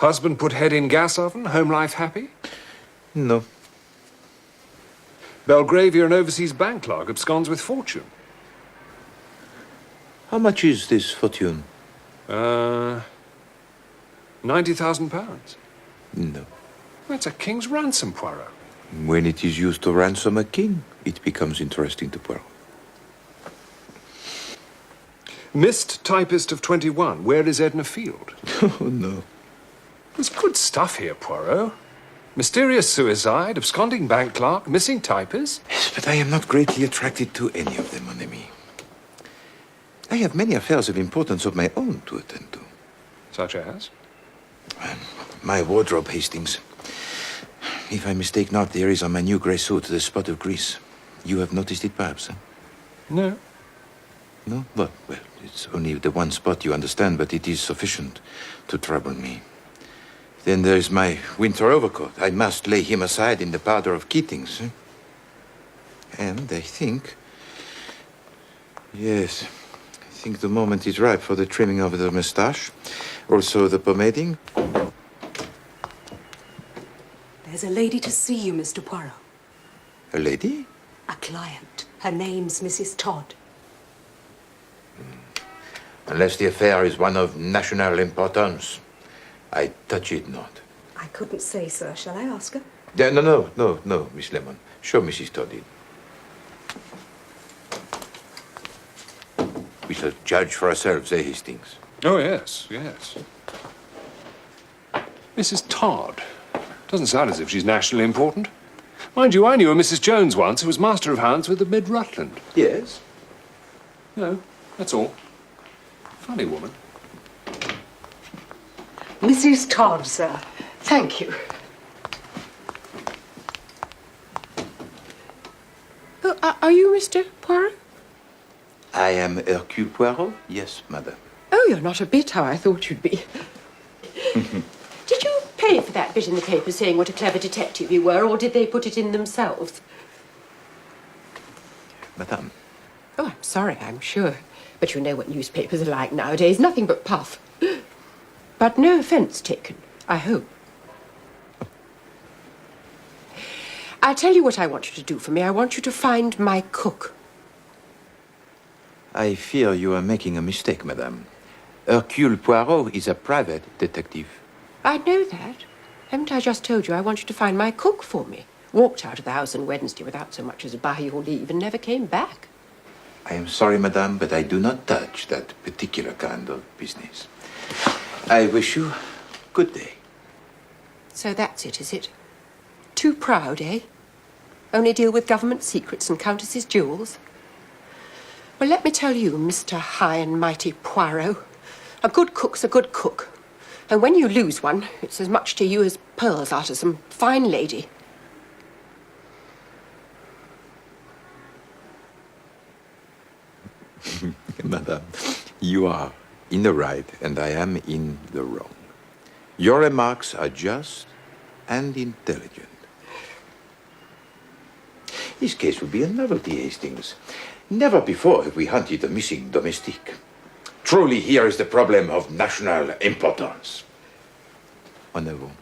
Husband put head in gas oven, home life happy? No. Belgravia, an overseas bank clerk, absconds with fortune. How much is this fortune? £90,000. No. That's a king's ransom, Poirot. When it is used to ransom a king, it becomes interesting to Poirot. Missed typist of 21. Where is Edna Field? Oh, no. There's good stuff here, Poirot. Mysterious suicide, absconding bank clerk, missing typist. Yes, but I am not greatly attracted to any of them, mon ami. I have many affairs of importance of my own to attend to. Such as? My wardrobe, Hastings. If I mistake not, there is on my new grey suit the spot of grease. You have noticed it, perhaps, eh? No. No? Well, it's only the one spot, you understand, but it is sufficient to trouble me. Then there's my winter overcoat. I must lay him aside in the powder of Keating's. Eh? And I think... Yes, I think the moment is ripe for the trimming of the moustache. Also the pomading. There's a lady to see you, Mr. Poirot. A lady? A client. Her name's Mrs. Todd. Unless the affair is one of national importance, I touch it not. I couldn't say, sir. Shall I ask her? No, Miss Lemon. Show Mrs. Todd in. We shall judge for ourselves, eh, Hastings? Oh, yes, yes. Mrs. Todd. Doesn't sound as if she's nationally important. Mind you, I knew a Mrs. Jones once who was master of hounds with the Mid-Rutland. Yes. No, that's all. Funny woman. Mrs. Todd, sir. Thank you. Oh, are you Mr. Poirot? I am Hercule Poirot? Yes, madame. Oh, you're not a bit how I thought you'd be. Did you pay for that bit in the paper saying what a clever detective you were, or did they put it in themselves? Madame. Oh, I'm sorry, I'm sure. But you know what newspapers are like nowadays. Nothing but puff. But no offence taken, I hope. I'll tell you what I want you to do for me. I want you to find my cook. I fear you are making a mistake, madame. Hercule Poirot is a private detective. I know that. Haven't I just told you I want you to find my cook for me? Walked out of the house on Wednesday without so much as a by your leave and never came back. I am sorry, madame, but I do not touch that particular kind of business. I wish you good day. So that's it, is it? Too proud, eh? Only deal with government secrets and countesses' jewels? Well, let me tell you, Mr. High and Mighty Poirot, a good cook's a good cook. And when you lose one, it's as much to you as pearls out of some fine lady. Madame, you are in the right and I am in the wrong. Your remarks are just and intelligent. This case will be a novelty, Hastings. Never before have we hunted a missing domestique. Truly, here is the problem of national importance. En avant.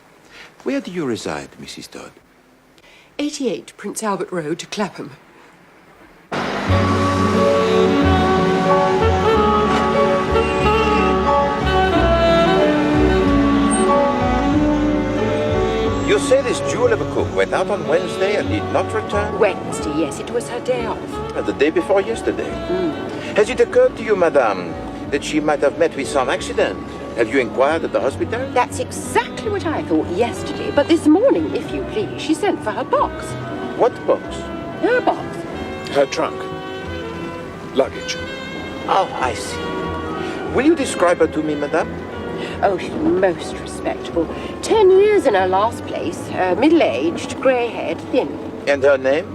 Where do you reside, Mrs. Todd? 88 Prince Albert Road, Clapham. You say this jewel of a cook went out on Wednesday and did not return? Wednesday, yes, it was her day off. The day before yesterday. Has it occurred to you, madame, that she might have met with some accident? Have you inquired at the hospital? That's exactly what I thought yesterday, but this morning, if you please, she sent for her box. What box? Her box. Her trunk. Luggage. Oh, I see. Will you describe her to me, madame? Oh, she's most respectable. 10 years in her last place. Middle-aged, grey-haired, thin. And her name?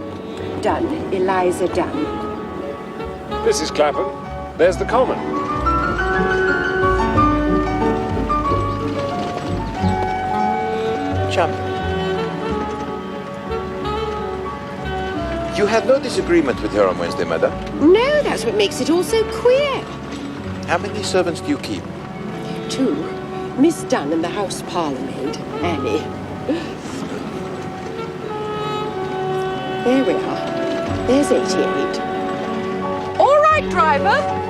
Dunn. Eliza Dunn. This is Clapham. There's the common. Chum. You had no disagreement with her on Wednesday, madame? No, that's what makes it all so queer. How many servants do you keep? 2. Miss Dunn and the house parlourmaid, Annie. There we are. There's 88. All right, driver.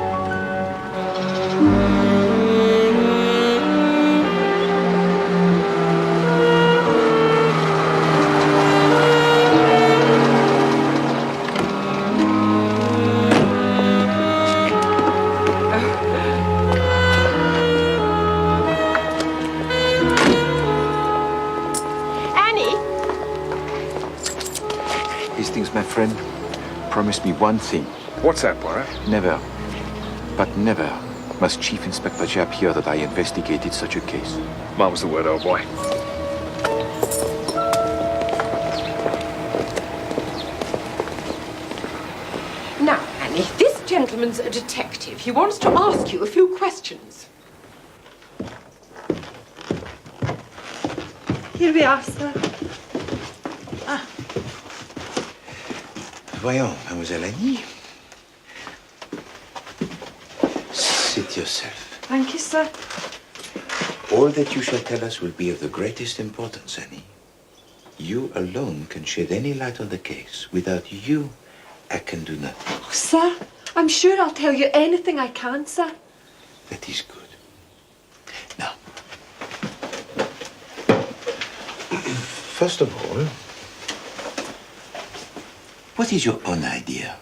Hastings, my friend, promise me one thing. What's that, Poirot? Never, but never must Chief Inspector Japp hear that I investigated such a case. Mine was the word, old boy. Now, Annie, this gentleman's a detective. He wants to ask you a few questions. Here we are, sir. Voyons, Mademoiselle Annie. Sit yourself. Thank you, sir. All that you shall tell us will be of the greatest importance, Annie. You alone can shed any light on the case. Without you, I can do nothing. Oh, sir, I'm sure I'll tell you anything I can, sir. That is good. Now, first of all, what is your own idea?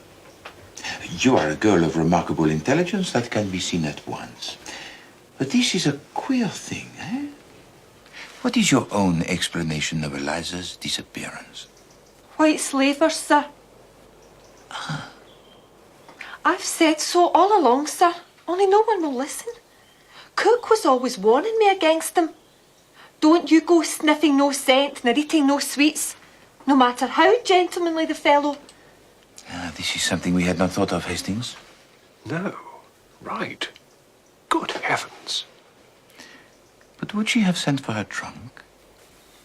You are a girl of remarkable intelligence that can be seen at once. But this is a queer thing, eh? What is your own explanation of Eliza's disappearance? White slavers, sir. I've said so all along, sir. Only no one will listen. Cook was always warning me against them. Don't you go sniffing no scent, nor eating no sweets, no matter how gentlemanly the fellow. This is something we had not thought of, Hastings. No. Right. Good heavens. But would she have sent for her trunk?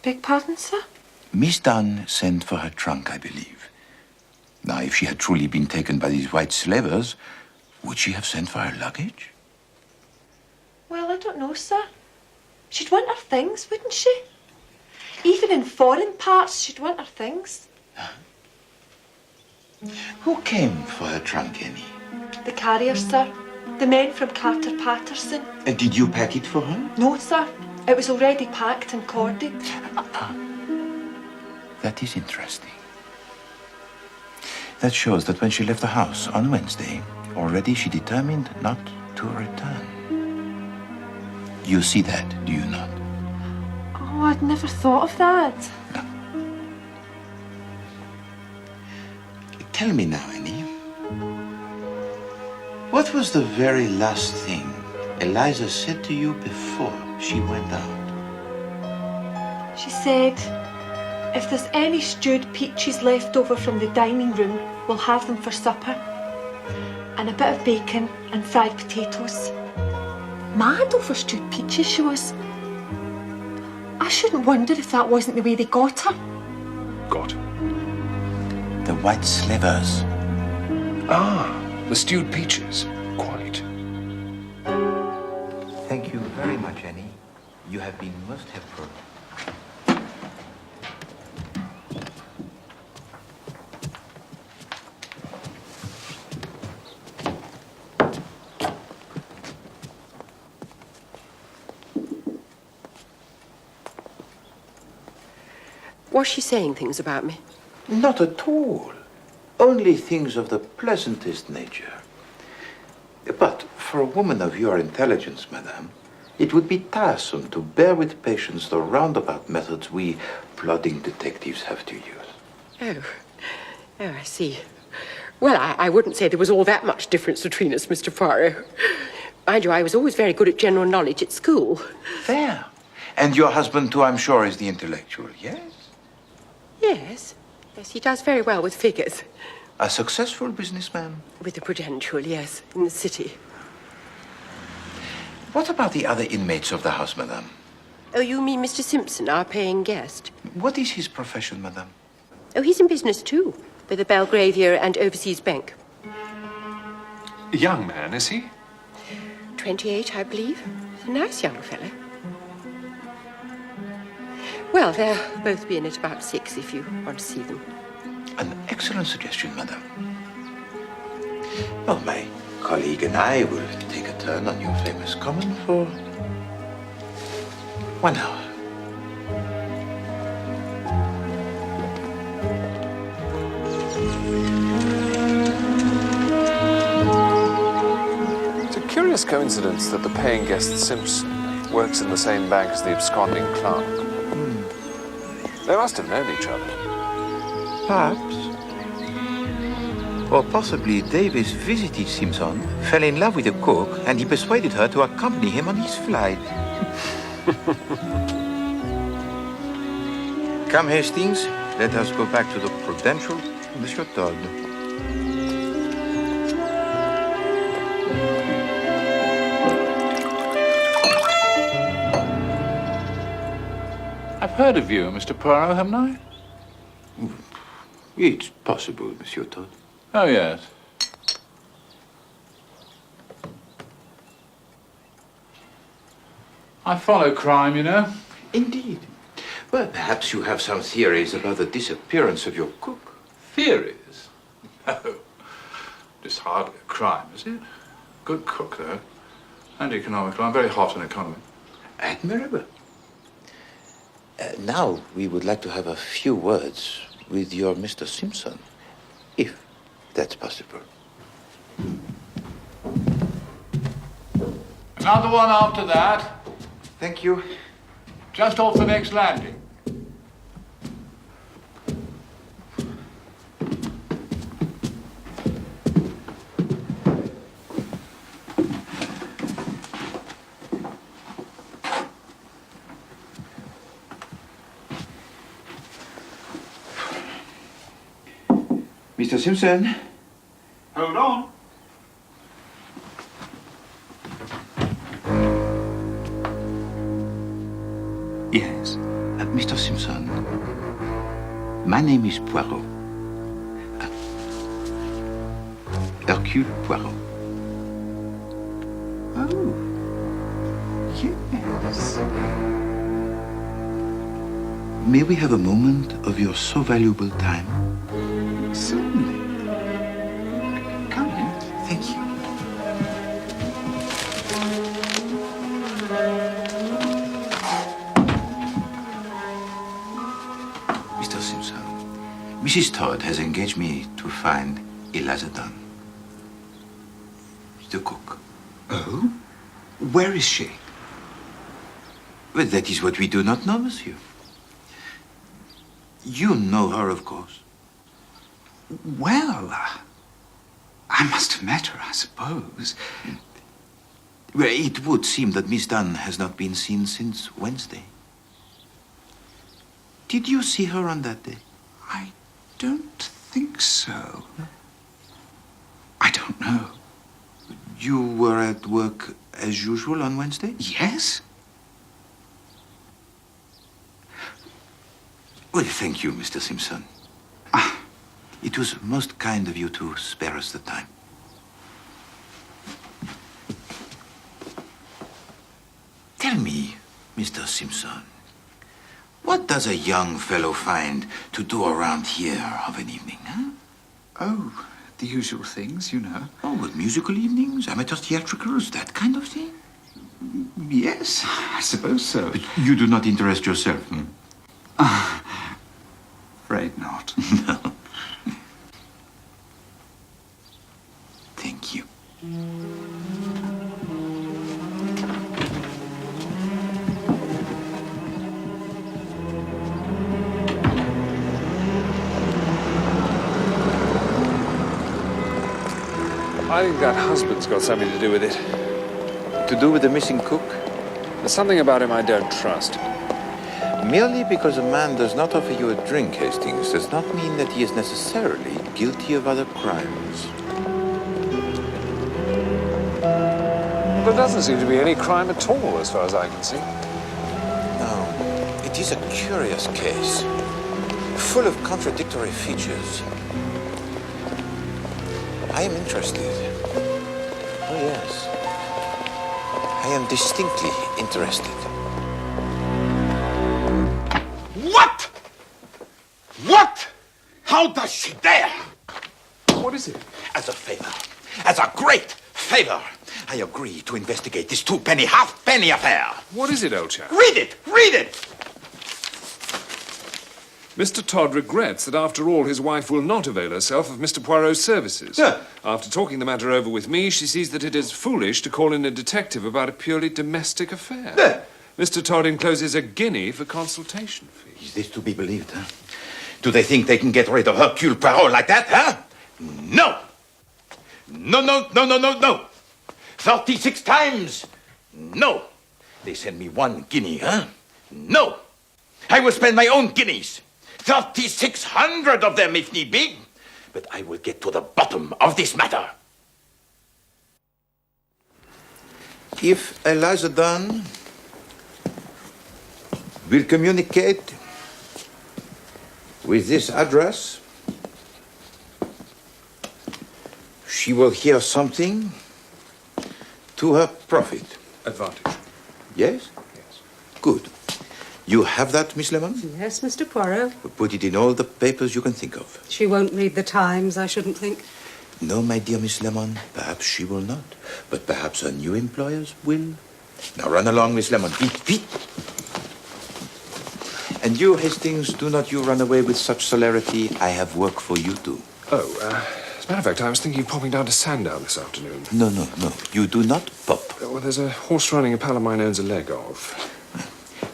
Beg pardon, sir? Miss Dunn sent for her trunk, I believe. Now, if she had truly been taken by these white slavers, would she have sent for her luggage? Well, I don't know, sir. She'd want her things, wouldn't she? Even in foreign parts, she'd want her things. Who came for her trunk, Annie? The carrier, sir. The men from Carter Patterson. And did you pack it for her? No, sir. It was already packed and corded. That is interesting. That shows that when she left the house on Wednesday, already she determined not to return. You see that, do you not? Oh, I'd never thought of that. No. Tell me now, Annie. What was the very last thing Eliza said to you before she went out? She said, if there's any stewed peaches left over from the dining room, we'll have them for supper. And a bit of bacon and fried potatoes. Mad over stewed peaches, she was. I shouldn't wonder if that wasn't the way they got her. Got. The white slavers. Ah, the stewed peaches. Quite. Thank you very much, Annie. You have been most helpful. Was she saying things about me? Not at all. Only things of the pleasantest nature. But for a woman of your intelligence, madame, it would be tiresome to bear with patience the roundabout methods we plodding detectives have to use. Oh, I see. Well, I wouldn't say there was all that much difference between us, Mr. Poirot. Mind you, I was always very good at general knowledge at school. There. And your husband, too, I'm sure, is the intellectual, yes? Yes. Yes, he does very well with figures. A successful businessman? With the Prudential, yes, in the city. What about the other inmates of the house, madame? Oh, you mean Mr. Simpson, our paying guest? What is his profession, madame? Oh, he's in business too, with the Belgravia and Overseas Bank. A young man, is he? 28, I believe. He's a nice young fellow. Well, they'll both be in at about 6 if you want to see them. An excellent suggestion, madame. Well, my colleague and I will take a turn on your famous common for 1 hour. It's a curious coincidence that the paying guest Simpson works in the same bank as the absconding clerk. They must have known each other. Perhaps. Or possibly Davis visited Simpson, fell in love with the cook, and he persuaded her to accompany him on his flight. Come, Hastings. Let us go back to the Prudential, Monsieur Todd. I've heard of you, Mr. Poirot, haven't I? It's possible, Monsieur Todd. Oh, yes. I follow crime, you know. Indeed. Well, perhaps you have some theories about the disappearance of your cook. Theories? No. It's hardly a crime, is it? Good cook, though. And economical. I'm very hot on economy. Admirable. Now, we would like to have a few words with your Mr. Simpson, if that's possible. Another one after that. Thank you. Just off the next landing. Mr. Simpson? Hold on. Yes. Mr. Simpson, my name is Poirot. Hercule Poirot. Oh, yes. May we have a moment of your so valuable time? Certainly. Come in. Thank you. Mr. Simpson, Mrs. Todd has engaged me to find Eliza Dunn, the cook. Oh? Where is she? Well, that is what we do not know, monsieur. You know her, of course. Well, I must have met her, I suppose. Well, it would seem that Miss Dunn has not been seen since Wednesday. Did you see her on that day? I don't think so. I don't know. You were at work as usual on Wednesday? Yes? Well, thank you, Mr. Simpson. It was most kind of you to spare us the time. Tell me, Mr. Simpson, what does a young fellow find to do around here of an evening, huh? Oh, the usual things, you know. Oh, but musical evenings, amateur theatricals, that kind of thing? Yes, I suppose so. But you do not interest yourself, hmm? Afraid not. No. Thank you. I think that husband's got something to do with it. To do with the missing cook? There's something about him I don't trust. Merely because a man does not offer you a drink, Hastings, does not mean that he is necessarily guilty of other crimes. There doesn't seem to be any crime at all, as far as I can see. No, it is a curious case, full of contradictory features. I am interested. Oh, yes. I am distinctly interested. What? What? How does she dare? What is it? As a favor, as a great favor, I agree to investigate this two-penny, half-penny affair. What is it, old chap? Read it! Read it! Mr. Todd regrets that after all his wife will not avail herself of Mr. Poirot's services. Yeah. After talking the matter over with me, she sees that it is foolish to call in a detective about a purely domestic affair. Yeah. Mr. Todd encloses a guinea for consultation fee. Is this to be believed, huh? Do they think they can get rid of Hercule Poirot like that, huh? No! No, no, no, no, no, no! 36 times! No! They send me 1 guinea, huh? No! I will spend my own guineas! 3,600 of them if need be! But I will get to the bottom of this matter. If Eliza Dunn will communicate with this address, she will hear something to her profit. Advantage. Yes? Yes. Good. You have that, Miss Lemon? Yes, Mr. Poirot. Put it in all the papers you can think of. She won't read the Times, I shouldn't think. No, my dear Miss Lemon, perhaps she will not. But perhaps her new employers will. Now run along, Miss Lemon. Beat, beat. And you, Hastings, do not you run away with such celerity. I have work for you too. Oh, as a matter of fact, I was thinking of popping down to Sandown this afternoon. No, no, no. You do not pop. Well, there's a horse riding a pal of mine owns a leg of.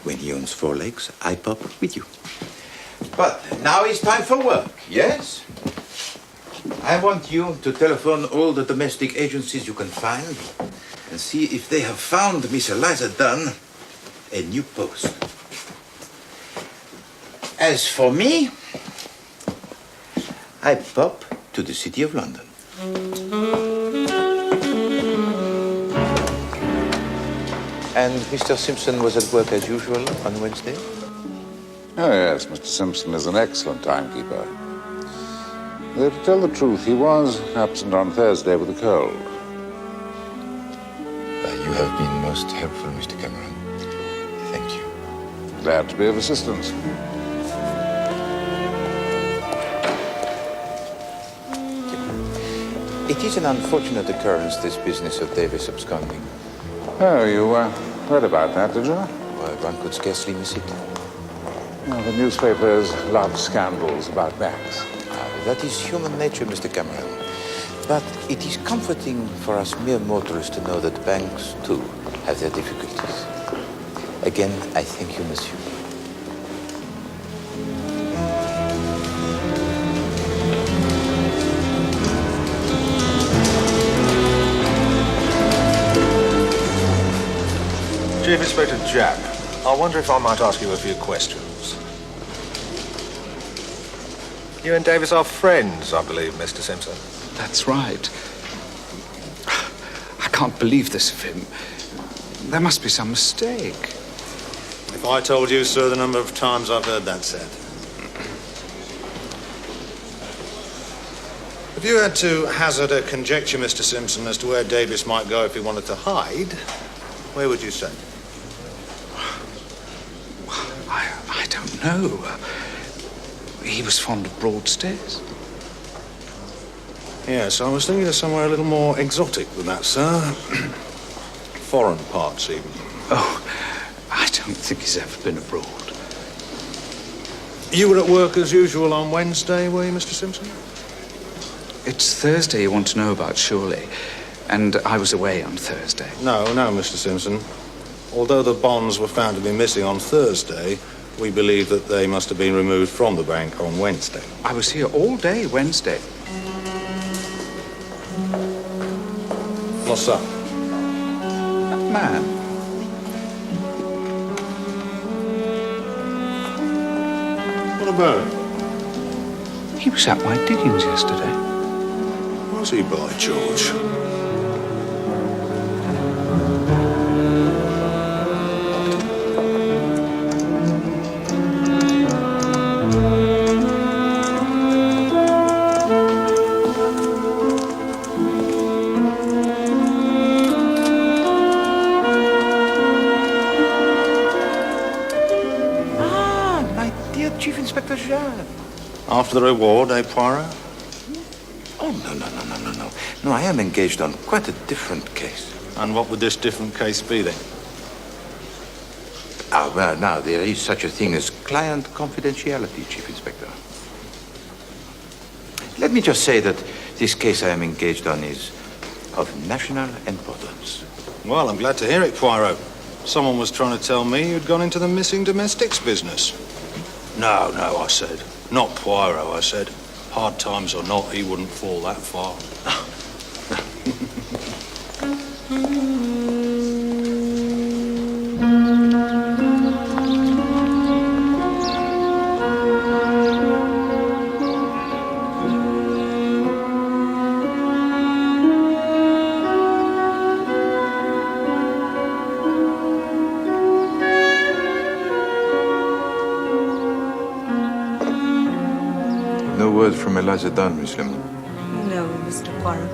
When he owns 4 legs, I pop with you. But now it's time for work, yes? I want you to telephone all the domestic agencies you can find and see if they have found Miss Eliza Dunn a new post. As for me, I pop to the City of London. And Mr. Simpson was at work as usual on Wednesday? Oh, yes, Mr. Simpson is an excellent timekeeper. Though, to tell the truth, he was absent on Thursday with a cold. You have been most helpful, Mr. Cameron. Thank you. Glad to be of assistance. It is an unfortunate occurrence, this business of Davis absconding. Oh, you read about that, did you? Well, one could scarcely miss it. Well, the newspapers love scandals about banks. That is human nature, Mr. Cameron. But it is comforting for us mere mortals to know that banks, too, have their difficulties. Again, I thank you, monsieur. Chief Inspector Jack, I wonder if I might ask you a few questions. You and Davis are friends, I believe, Mr. Simpson. That's right. I can't believe this of him. There must be some mistake. If I told you, sir, the number of times I've heard that said. If you had to hazard a conjecture, Mr. Simpson, as to where Davis might go if he wanted to hide, where would you say? I don't know. He was fond of Broadstairs. Yes, I was thinking of somewhere a little more exotic than that, sir. Foreign parts, even. Oh, I don't think he's ever been abroad. You were at work as usual on Wednesday, were you, Mr. Simpson? It's Thursday you want to know about, surely. And I was away on Thursday. No, Mr. Simpson. Although the bonds were found to be missing on Thursday, we believe that they must have been removed from the bank on Wednesday. I was here all day Wednesday. What's up? That man. What about it? He was at my diggings yesterday. Was he, by George? Jeanne. After the reward, eh, Poirot? Oh, no. No, I am engaged on quite a different case. And what would this different case be, then? Ah, well, now, there is such a thing as client confidentiality, Chief Inspector. Let me just say that this case I am engaged on is of national importance. Well, I'm glad to hear it, Poirot. Someone was trying to tell me you'd gone into the missing domestics business. No, I said. Not Poirot, I said. Hard times or not, he wouldn't fall that far. No word from Eliza Dunn, Miss Lemon. No, Mr. Poirot.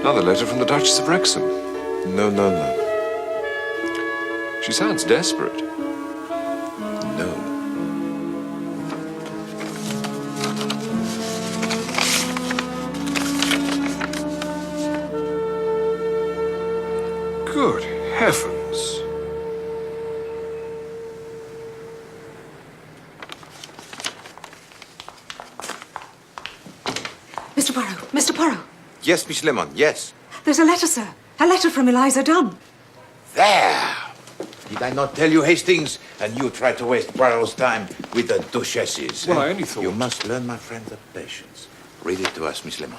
Another letter from the Duchess of Wrexham. No. She sounds desperate. No. Good heavens. Mr. Poirot. Yes, Miss Lemon, yes. There's a letter, sir. A letter from Eliza Dunn. There! Did I not tell you, Hastings? And you try to waste Poirot's time with the duchesses. Well, eh? I only thought... You must learn, my friend, the patience. Read it to us, Miss Lemon.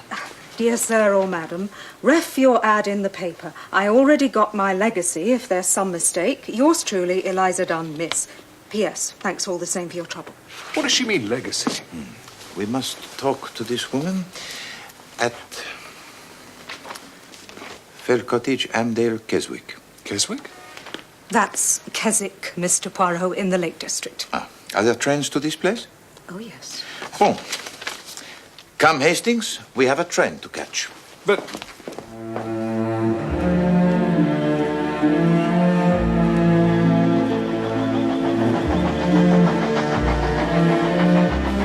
Dear sir or madam, ref your ad in the paper. I already got my legacy, if there's some mistake. Yours truly, Eliza Dunn, miss. P.S. Thanks all the same for your trouble. What does she mean, legacy? We must talk to this woman at Fell Cottage, Amdale, Keswick. Keswick? That's Keswick, Mr. Poirot, in the Lake District. Ah, are there trains to this place? Oh, yes. Bon. Come, Hastings. We have a train to catch. But...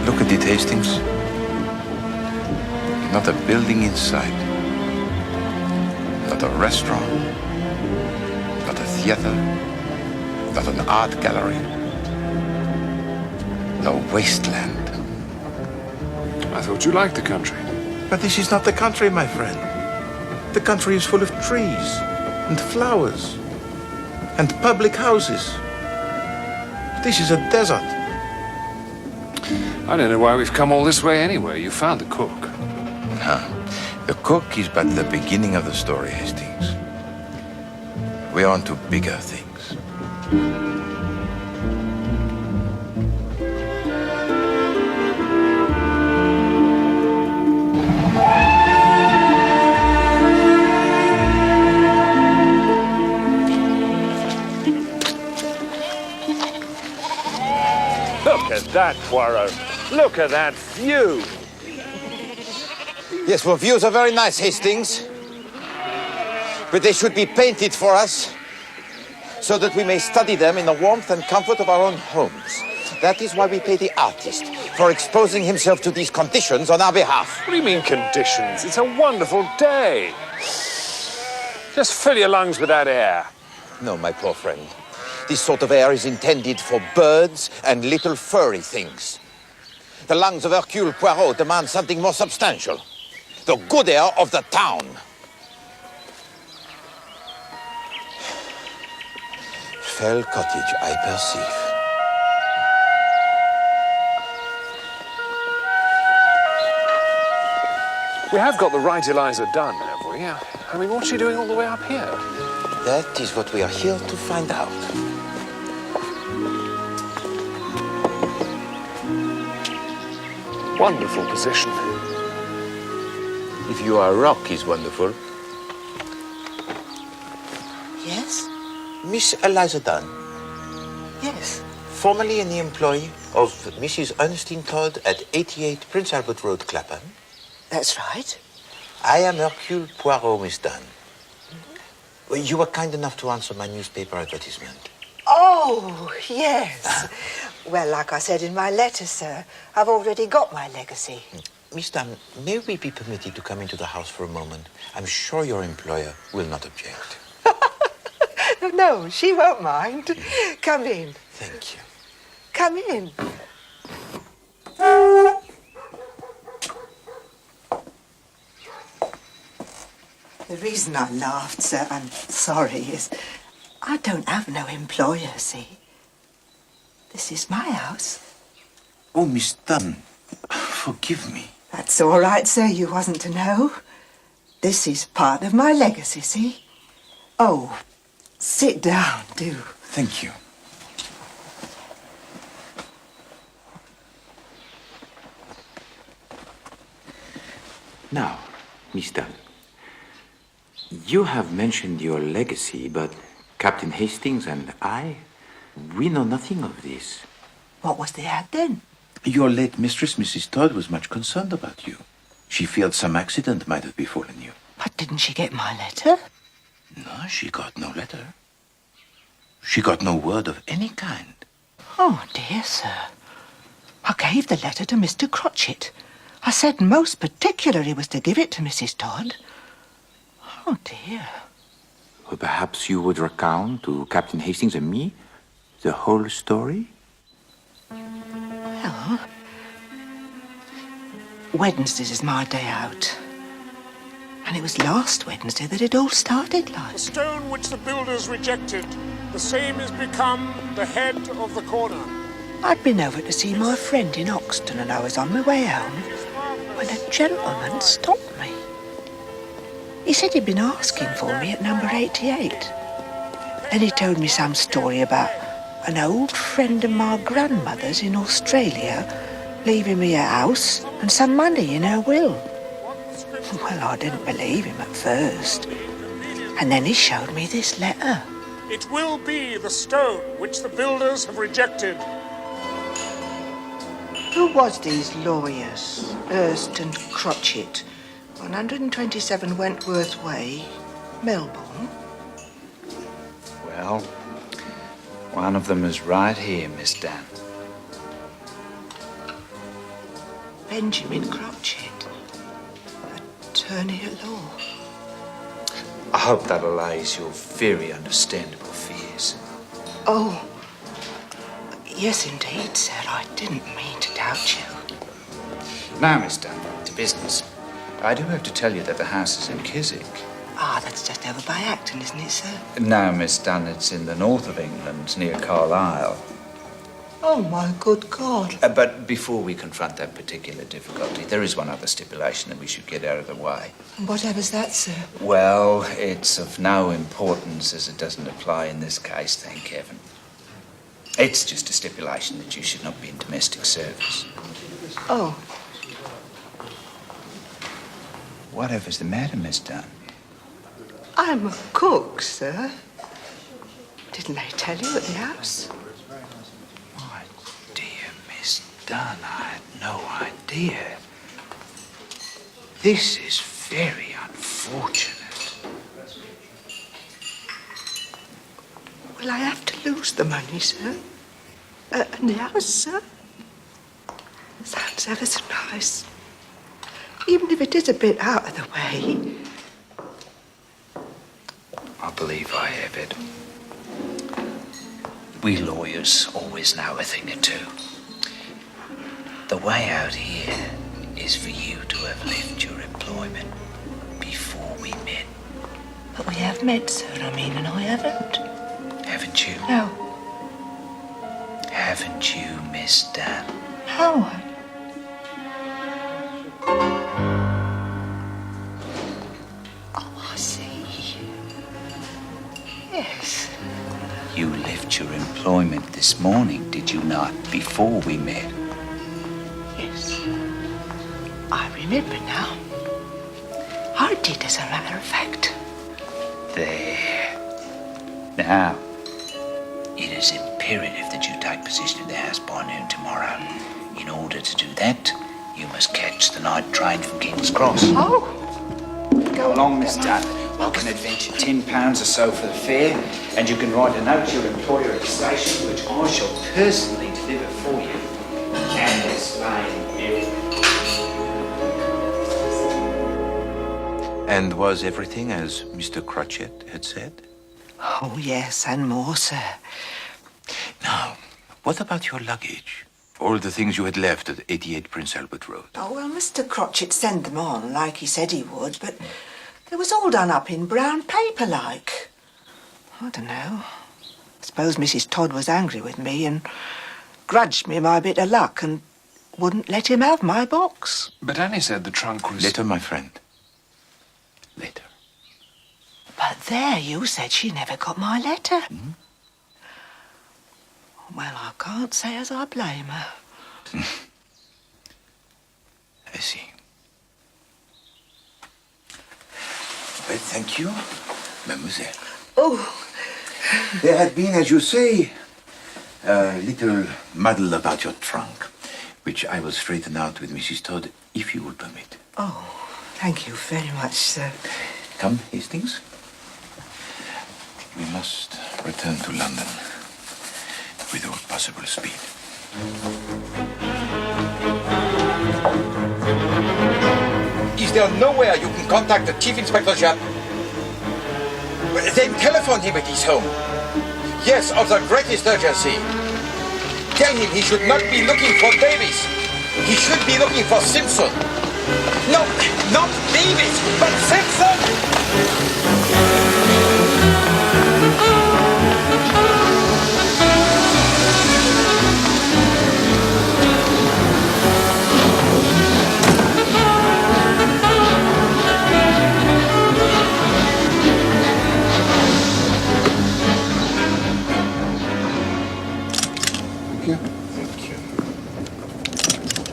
Look at it, Hastings. Not a building in sight. Not a restaurant. Not a theater. Not an art gallery. A wasteland. I thought you liked the country. But this is not the country, my friend. The country is full of trees and flowers and public houses. This is a desert. I don't know why we've come all this way anyway. You found the cook. The cook is but the beginning of the story, Hastings. We're on to bigger things. Look at that, Poirot. Look at that view. Yes, well, views are very nice, Hastings. But they should be painted for us so that we may study them in the warmth and comfort of our own homes. That is why we pay the artist for exposing himself to these conditions on our behalf. What do you mean conditions? It's a wonderful day. Just fill your lungs with that air. No, my poor friend. This sort of air is intended for birds and little furry things. The lungs of Hercule Poirot demand something more substantial. The good air of the town. Fell Cottage, I perceive. We have got the right Eliza Dunn, have we? I mean, what's she doing all the way up here? That is what we are here to find out. Wonderful position. If you are rock is wonderful. Yes? Miss Eliza Dunn. Yes. Formerly an employee of Mrs. Ernestine Todd at 88 Prince Albert Road, Clapham. That's right. I am Hercule Poirot, Miss Dunn. Well, you were kind enough to answer my newspaper advertisement. Oh, yes. Well, like I said in my letter, sir, I've already got my legacy. Miss Dunn, may we be permitted to come into the house for a moment? I'm sure your employer will not object. No, she won't mind. Come in. Thank you. Come in. The reason I laughed, sir, I'm sorry, is I don't have no employer, see? This is my house. Oh, Miss Dunn, forgive me. That's all right, sir. You wasn't to know. This is part of my legacy, see? Oh, sit down, do. Thank you. Now, Miss Dunn, you have mentioned your legacy, but Captain Hastings and I, we know nothing of this. What was the ad then? Your late mistress, Mrs. Todd, was much concerned about you. She feared some accident might have befallen you. But didn't she get my letter? No, she got no letter. She got no word of any kind. Oh, dear, sir. I gave the letter to Mr. Crotchet. I said most particular he was to give it to Mrs. Todd. Oh, dear. Well, perhaps you would recount to Captain Hastings and me the whole story? Well, Wednesdays is my day out. And it was last Wednesday that it all started like. The stone which the builders rejected, the same is become the head of the corner. I'd been over to see my friend in Oxton and I was on my way home when a gentleman stopped me. He said he'd been asking for me at number 88. Then he told me some story about an old friend of my grandmother's in Australia leaving me a house and some money in her will. Well, I didn't believe him at first. And then he showed me this letter. It will be the stone which the builders have rejected. Who was these lawyers, Hurst and Crotchet, 127 Wentworth Way, Melbourne? Well, one of them is right here, Miss Dunn. Benjamin Crotchet, attorney at law. I hope that allays your very understandable fears. Oh, yes, indeed, sir. I didn't mean to doubt you. Now, Miss Dunn, to business. I do have to tell you that the house is in Keswick. Ah, that's just over by Acton, isn't it, sir? No, Miss Dunn, it's in the north of England, near Carlisle. Oh, my good God. But before we confront that particular difficulty, there is one other stipulation that we should get out of the way. Whatever's that, sir? Well, it's of no importance as it doesn't apply in this case, thank heaven. It's just a stipulation that you should not be in domestic service. Oh. Whatever's the matter, Miss Dunn? I'm a cook, sir. Didn't they tell you at the house? My dear Miss Dunn, I had no idea. This is very unfortunate. Will I have to lose the money, sir? And the house, sir? Sounds ever so nice. Even if it is a bit out of the way. I believe I have it. We lawyers always know a thing or two. The way out here is for you to have left your employment before we met. But we have met, sir, I mean, and I haven't. Haven't you? No. Haven't you, Miss Dunn? Howard. Oh, I see. Yes. You left your employment this morning, did you not, before we met? Yes. I remember now. I did, as a matter of fact. There. Now, It is imperative that you take possession of the house by noon tomorrow. In order to do that, you must catch the night train from King's Cross. Oh! Go along, mister. I can adventure £10 or so for the fare, and you can write a note to your employer at the station, which I shall personally deliver for you and explain everything. And was everything as Mr. Crotchet had said? Oh, yes, and more, sir. Now, what about your luggage? All the things you had left at 88 Prince Albert Road. Oh, well, Mr. Crotchet sent them on, like he said he would, but they was all done up in brown paper, like. I don't know. I suppose Mrs. Todd was angry with me and grudged me my bit of luck and wouldn't let him have my box. But Annie said the trunk was... Later, my friend. Later. But there, you said she never got my letter. Hmm? Well, I can't say as I blame her. I see. Well, thank you, mademoiselle. Oh. There had been, as you say, a little muddle about your trunk, which I will straighten out with Mrs. Todd, if you will permit. Oh, thank you very much, sir. Come, Hastings. We must return to London with all possible speed. Is there nowhere you can contact the Chief Inspector Japp? Then telephone him at his home. Yes, of the greatest urgency. Tell him he should not be looking for Davis. He should be looking for Simpson. No, not Davis, but Simpson!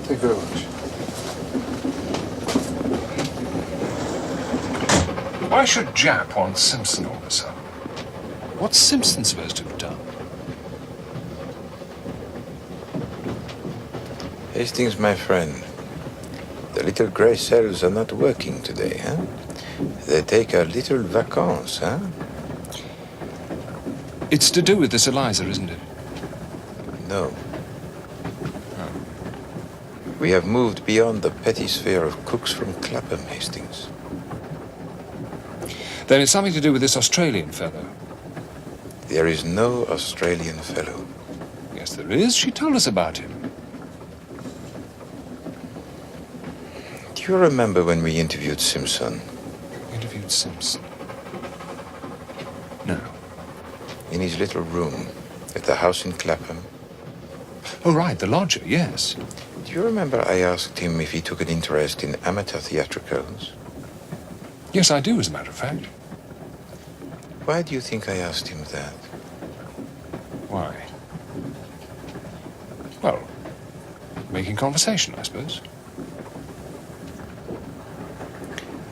Thank you very much. Why should Japp want Simpson all of a sudden? What's Simpson supposed to have done? Hastings, my friend, the little grey cells are not working today, huh? They take a little vacances, huh? It's to do with this Eliza, isn't it? No. We have moved beyond the petty sphere of cooks from Clapham, Hastings. Then it's something to do with this Australian fellow. There is no Australian fellow. Yes, there is. She told us about him. Do you remember when we interviewed Simpson? Interviewed Simpson? No. In his little room at the house in Clapham. Oh, right, the lodger, yes. Do you remember I asked him if he took an interest in amateur theatricals? Yes, I do, as a matter of fact. Why do you think I asked him that? Why? Well, making conversation, I suppose.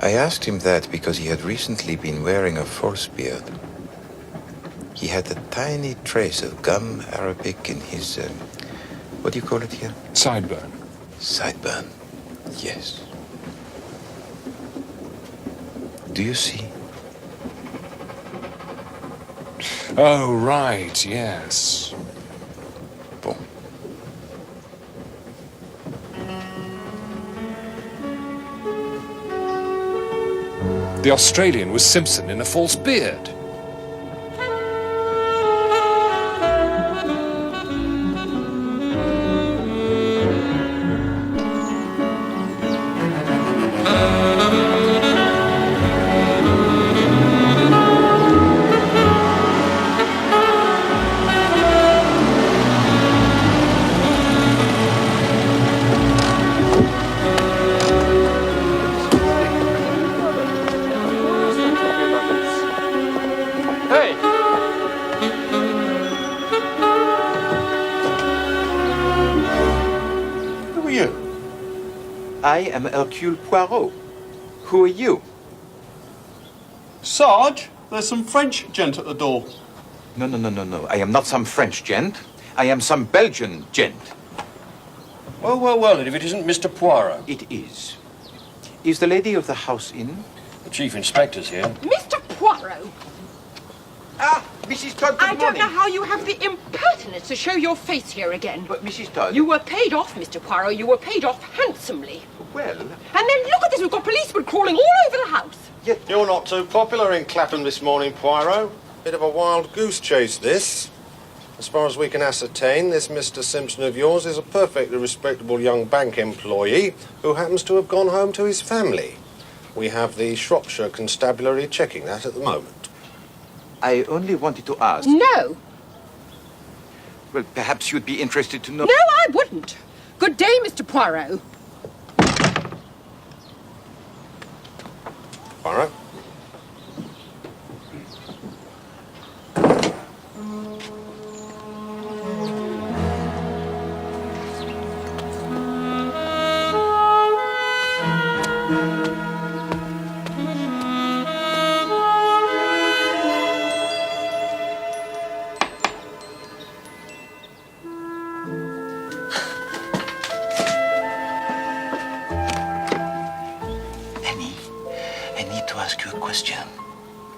I asked him that because he had recently been wearing a false beard. He had a tiny trace of gum arabic in his, what do you call it here? Sideburn. Sideburn, yes. Do you see? Oh, right, yes. Bon. The Australian was Simpson in a false beard. I am Hercule Poirot. Who are you? Sarge, there's some French gent at the door. No. I am not some French gent. I am some Belgian gent. Well, and if it isn't Mr. Poirot? It is. Is the lady of the house in? The Chief Inspector's here. Mr. Poirot! Ah, Mrs. Todd, I don't know how you have the impertinence to show your face here again. But, Mrs. Todd... You were paid off, Mr. Poirot. You were paid off handsomely. Well... And then look at this. We've got policemen crawling all over the house. You're not too popular in Clapham this morning, Poirot. Bit of a wild goose chase, this. As far as we can ascertain, this Mr. Simpson of yours is a perfectly respectable young bank employee who happens to have gone home to his family. We have the Shropshire Constabulary checking that at the moment. I only wanted to ask... No. Well, perhaps you'd be interested to know... No, I wouldn't. Good day, Mr. Poirot. Poirot?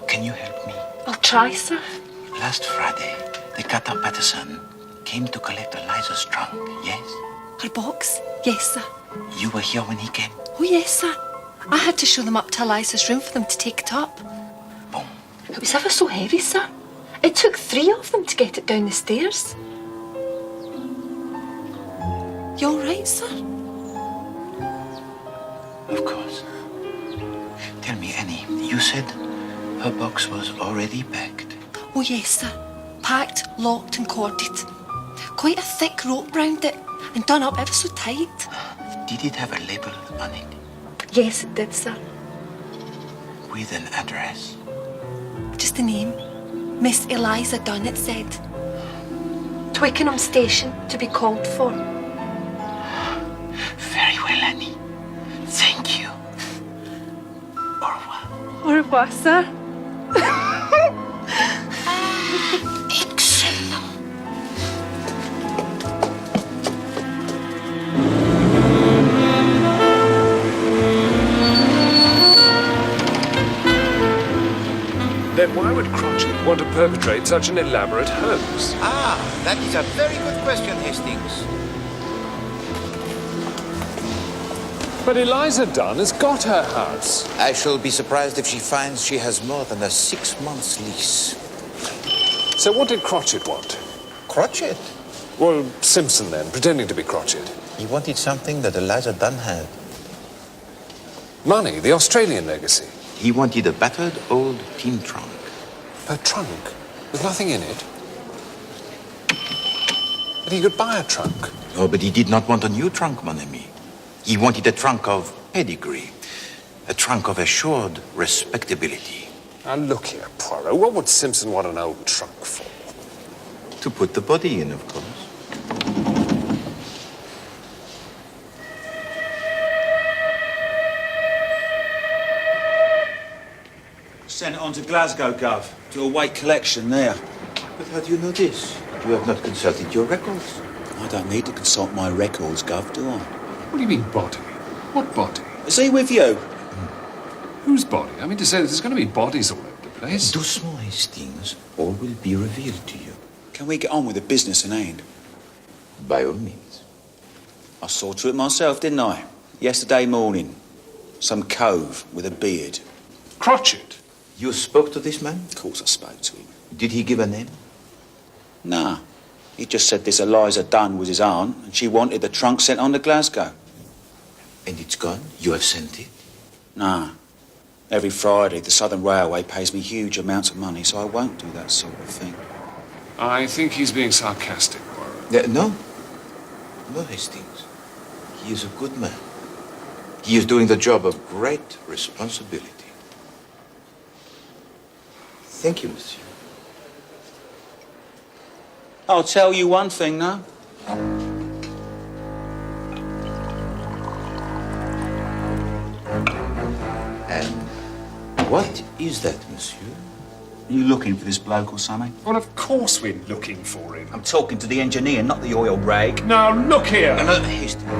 Can you help me? I'll try, sir. Last Friday, the Cutter Patterson came to collect Eliza's trunk, yes? Her box? Yes, sir. You were here when he came? Oh, yes, sir. I had to show them up to Eliza's room for them to take it up. Boom. It was ever so heavy, sir. It took 3 of them to get it down the stairs. You all right, sir? Of course. Tell me, Annie, you said her box was already packed. Oh, yes, sir. Packed, locked and corded. Quite a thick rope round it and done up ever so tight. Did it have a label on it? Yes, it did, sir. With an address? Just a name. Miss Eliza Dunn, it said. Twickenham Station to be called for. Very well, Annie. Thank you. Au revoir. Au revoir, sir. Excellent. Then why would Crotchet want to perpetrate such an elaborate hoax? Ah, that is a very good question, Hastings. But Eliza Dunn has got her house. I shall be surprised if she finds she has more than a 6 months lease. So what did Crotchet want? Crotchet? Well, Simpson then, pretending to be Crotchet. He wanted something that Eliza Dunn had. Money, the Australian legacy. He wanted a battered old tin trunk. Her trunk? With nothing in it? But he could buy a trunk. Oh, but he did not want a new trunk, mon ami. He wanted a trunk of pedigree. A trunk of assured respectability. Now look here, Poirot. What would Simpson want an old trunk for? To put the body in, of course. Sent it on to Glasgow, Gov, to await collection there. But how do you know this? You have not consulted your records. I don't need to consult my records, Gov, do I? What do you mean, body? What body? Is he with you? Whose body? I mean to say that there's going to be bodies all over the place. Doucement, Hastings. All will be revealed to you. Can we get on with the business in hand? By all means. I saw to it myself, didn't I? Yesterday morning. Some cove with a beard. Crotchet? You spoke to this man? Of course I spoke to him. Did he give a name? Nah. He just said this Eliza Dunn was his aunt, and she wanted the trunk sent on to Glasgow. And it's gone? You have sent it? Nah. Every Friday, the Southern Railway pays me huge amounts of money, so I won't do that sort of thing. I think he's being sarcastic, Poirot. No. No, Hastings. He is a good man. He is doing the job of great responsibility. Thank you, monsieur. I'll tell you one thing, now. And what is that, monsieur? Are you looking for this bloke or something? Well, of course we're looking for him. I'm talking to the engineer, not the oil rag. Now, look here! No, Hastings.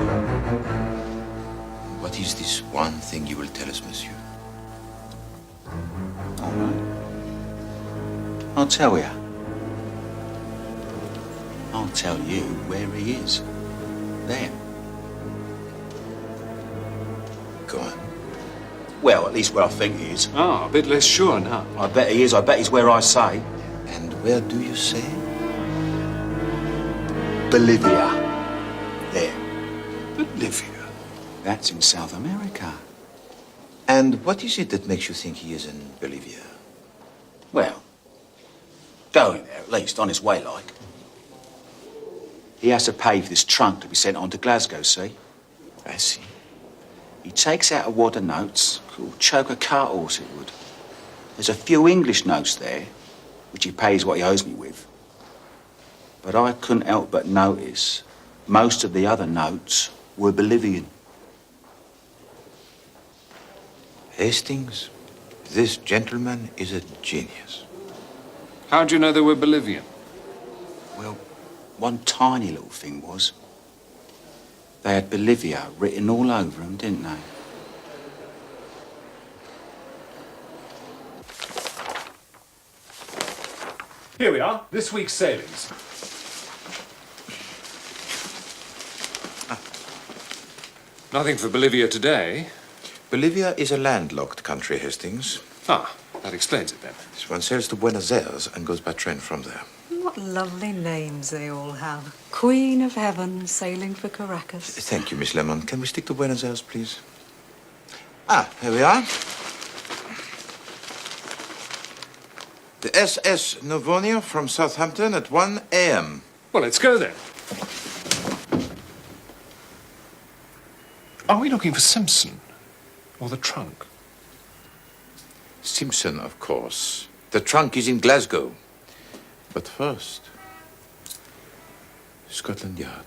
What is this one thing you will tell us, monsieur? All right. I'll tell you. I'll tell you where he is. There. Go on. Well, at least where I think he is. Ah, a bit less sure now. I bet he is. I bet he's where I say. And where do you say? Bolivia. There. Bolivia. That's in South America. And what is it that makes you think he is in Bolivia? Well, going there, at least, on his way, like. He has to pay for this trunk to be sent on to Glasgow, see? I see. He takes out a wad of notes, could choke a cart horse, it would. There's a few English notes there, which he pays what he owes me with. But I couldn't help but notice most of the other notes were Bolivian. Hastings, this gentleman is a genius. How do you know they were Bolivian? Well, one tiny little thing was, they had Bolivia written all over them, didn't they? Here we are, this week's sailings. Nothing for Bolivia today. Bolivia is a landlocked country, Hastings. Ah, that explains it then. One sails to Buenos Aires and goes by train from there. What lovely names they all have. Queen of Heaven sailing for Caracas. Thank you, Miss Lemon. Can we stick to Buenos Aires, please? Ah, here we are. The SS Novonia from Southampton at 1 a.m. Well, let's go then. Are we looking for Simpson? Or the trunk? Simpson, of course. The trunk is in Glasgow. But first, Scotland Yard.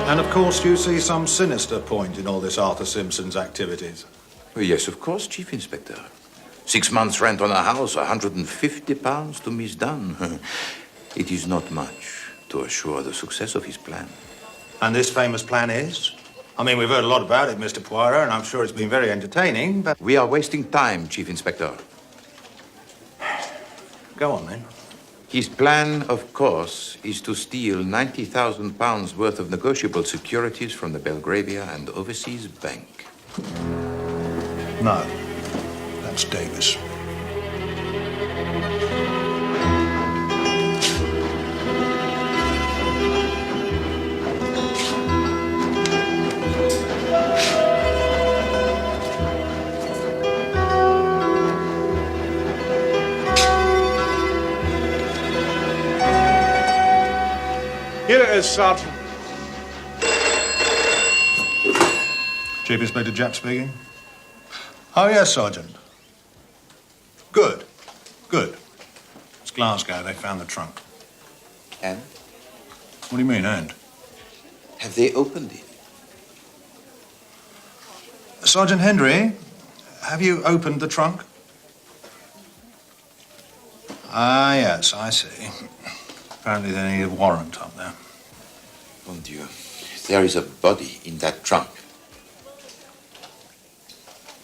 And of course, you see some sinister point in all this Arthur Simpson's activities. Oh, yes, of course, Chief Inspector. 6 months' rent on a house, £150 to Miss Dunn. It is not much to assure the success of his plan. And this famous plan is? I mean, we've heard a lot about it, Mr. Poirot, and I'm sure it's been very entertaining, but... We are wasting time, Chief Inspector. Go on, then. His plan, of course, is to steal £90,000 worth of negotiable securities from the Belgravia and Overseas Bank. No, that's Davis. Here it is, Sergeant. Chief Inspector Japp speaking. Oh, yes, Sergeant. Good. Good. It's Glasgow. They found the trunk. And? What do you mean, and? Have they opened it? Sergeant Hendry, have you opened the trunk? Ah, yes, I see. Apparently they need a warrant up there. Mon Dieu. There is a body in that trunk.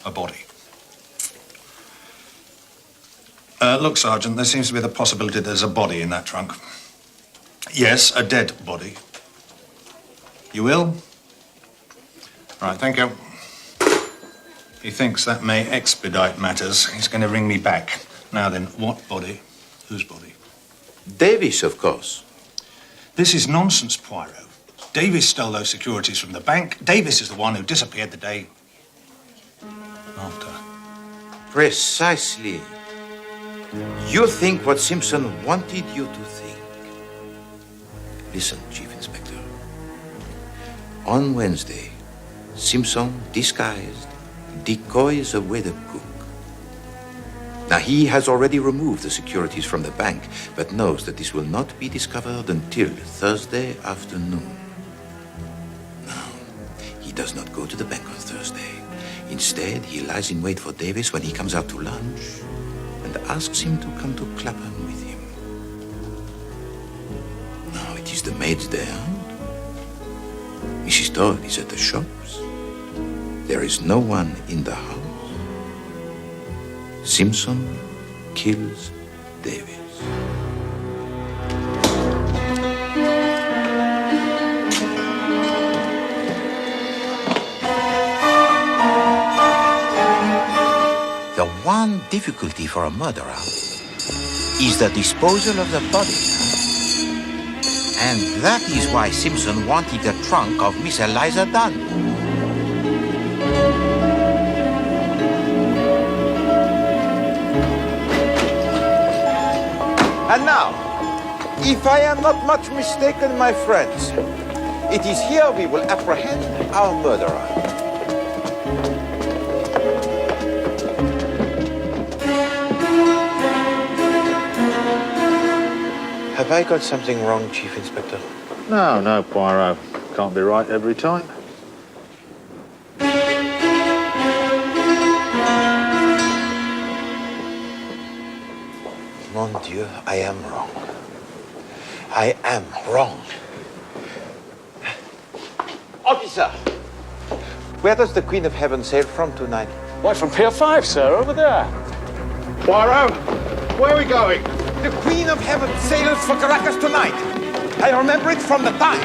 A body. Look, Sergeant, there seems to be the possibility there's a body in that trunk. Yes, a dead body. You will? Right, thank you. He thinks that may expedite matters. He's going to ring me back. Now then, what body? Whose body? Davis, of course. This is nonsense, Poirot. Davis stole those securities from the bank. Davis is the one who disappeared the day after. Precisely. You think what Simpson wanted you to think. Listen, Chief Inspector. On Wednesday, Simpson, disguised, decoys away the cook. Now, he has already removed the securities from the bank, but knows that this will not be discovered until Thursday afternoon. Now, he does not go to the bank on Thursday. Instead, he lies in wait for Davis when he comes out to lunch and asks him to come to Clapham with him. Now, it is the maid's day out. Mrs. Todd is at the shops. There is no one in the house. Simpson kills Davis. The one difficulty for a murderer is the disposal of the body. And that is why Simpson wanted the trunk of Miss Eliza Dunn. And now, if I am not much mistaken, my friends, it is here we will apprehend our murderer. Have I got something wrong, Chief Inspector? No, Poirot. Can't be right every time. Mon Dieu, I am wrong. I am wrong. Officer, where does the Queen of Heaven sail from tonight? Why, from Pier 5, sir, over there. Poirot, where are we going? The Queen of Heaven sails for Caracas tonight. I remember it from the time.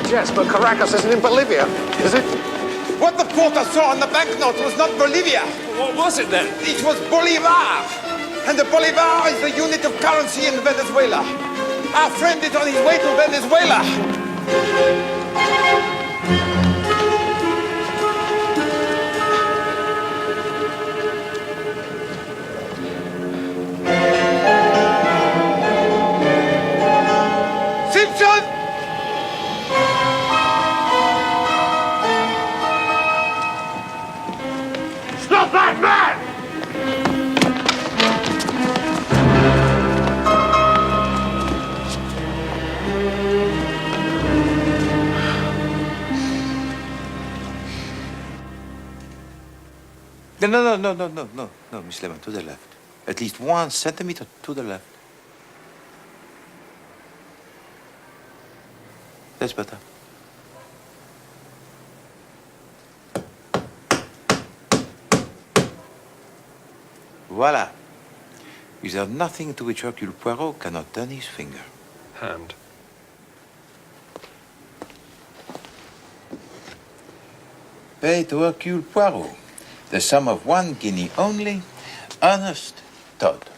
Yes, but Caracas isn't in Bolivia, is it? What the porter saw on the banknote was not Bolivia. What was it then? It was Bolivar. And the Bolivar is the unit of currency in Venezuela. Our friend is on his way to Venezuela. Simpson! Stop that man! No, Miss Lemon, to the left. At least 1 centimeter to the left. That's better. Voila. Is there nothing to which Hercule Poirot cannot turn his finger? Hand. Pay to Hercule Poirot the sum of 1 guinea only, Ernest Todd.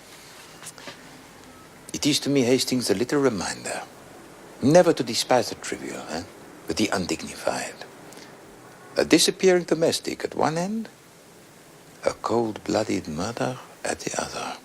It is to me, Hastings, a little reminder never to despise the trivial, but the undignified. A disappearing domestic at one end, a cold-blooded murder at the other.